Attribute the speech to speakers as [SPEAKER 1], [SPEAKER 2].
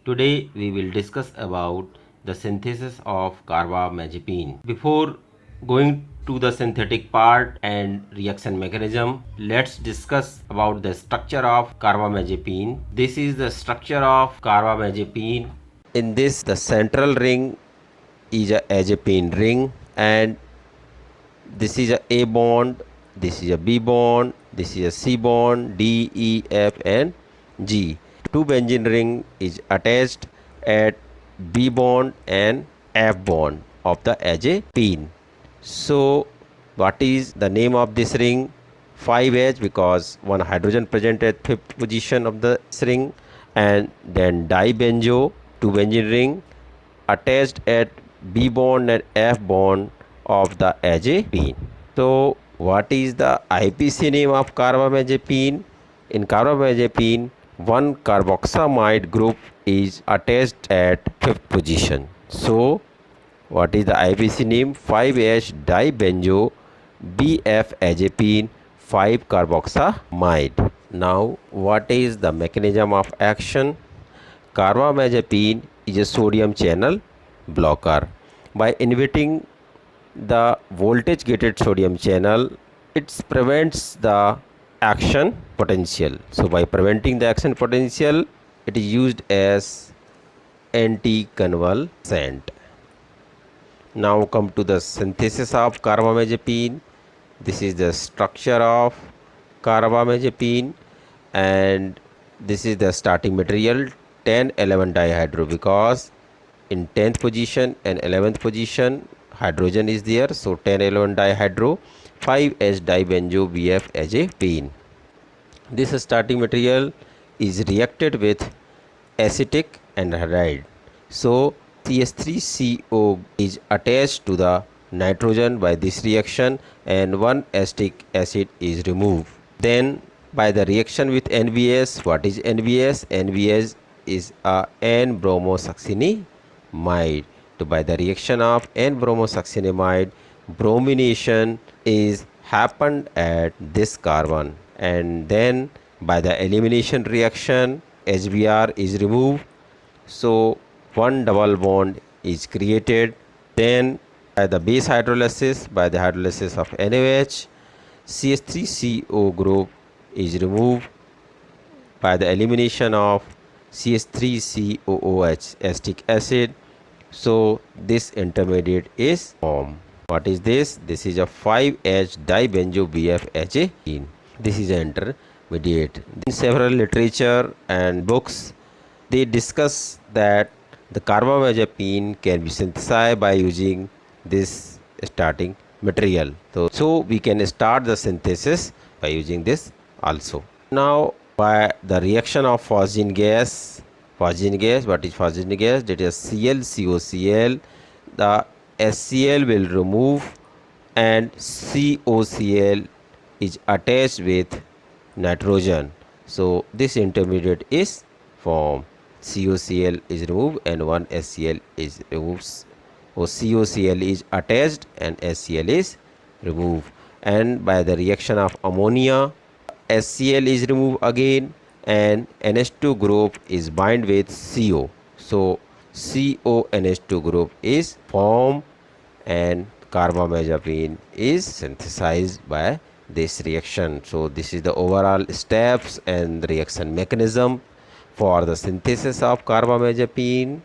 [SPEAKER 1] Today we will discuss about the synthesis of carbamazepine. Before going to the synthetic part and reaction mechanism, let's discuss about the structure of carbamazepine. This is the structure of carbamazepine. In this, the central ring is a azepine ring, and this is a bond, this is a B bond, this is a C bond, D, E, F and G. Two benzene ring is attached at B bond and F bond of the azepine. So what is the name of this ring? 5H, because one hydrogen present at fifth position of the ring, and then dibenzo, two benzene ring attached at B bond and F bond of the azepine. So what is the IPC name of carbamazepine? In carbamazepine, one carboxamide group is attached at fifth position. So what is the IPC name? 5H dibenzo BF-azepine 5 carboxamide. Now what is the mechanism of action? Carbamazepine is a sodium channel blocker. By inhibiting the voltage gated sodium channel, it prevents the action potential. So by preventing the action potential, it is used as anticonvulsant. Now come to the synthesis of carbamazepine. This is the structure of carbamazepine, and this is the starting material 10-11 dihydro, because in 10th position and 11th position hydrogen is there, so 10-11 dihydro 5H dibenzo BF-azepine. This starting material is reacted with acetic anhydride. So CH3CO is attached to the nitrogen by this reaction, and one acetic acid is removed. Then by the reaction with NBS, what is NBS? NBS is a N-bromosuccinimide. So by the reaction of N-bromosuccinimide, bromination is happened at this carbon, and then by the elimination reaction HBr is removed, so one double bond is created. Then by the base hydrolysis, by the hydrolysis of NaOH, CH3CO group is removed by the elimination of CH3COOH acetic acid, so this intermediate is formed. What is this? This is a 5H dibenzo BF-azepine. This is an intermediate. In several literature and books, they discuss that the carbamazepine can be synthesized by using this starting material. So we can start the synthesis by using this also. Now by the reaction of phosgene gas, what is phosgene gas? That is ClCOCl. The HCl will remove and COCl is attached with nitrogen. So this intermediate is formed. COCl is removed and one HCl is removed. Or COCl is attached and HCl is removed. And by the reaction of ammonia, HCl is removed again and NH2 group is bind with CO. So CONH2 group is formed and carbamazepine is synthesized by this reaction. So this is the overall steps and reaction mechanism for the synthesis of carbamazepine.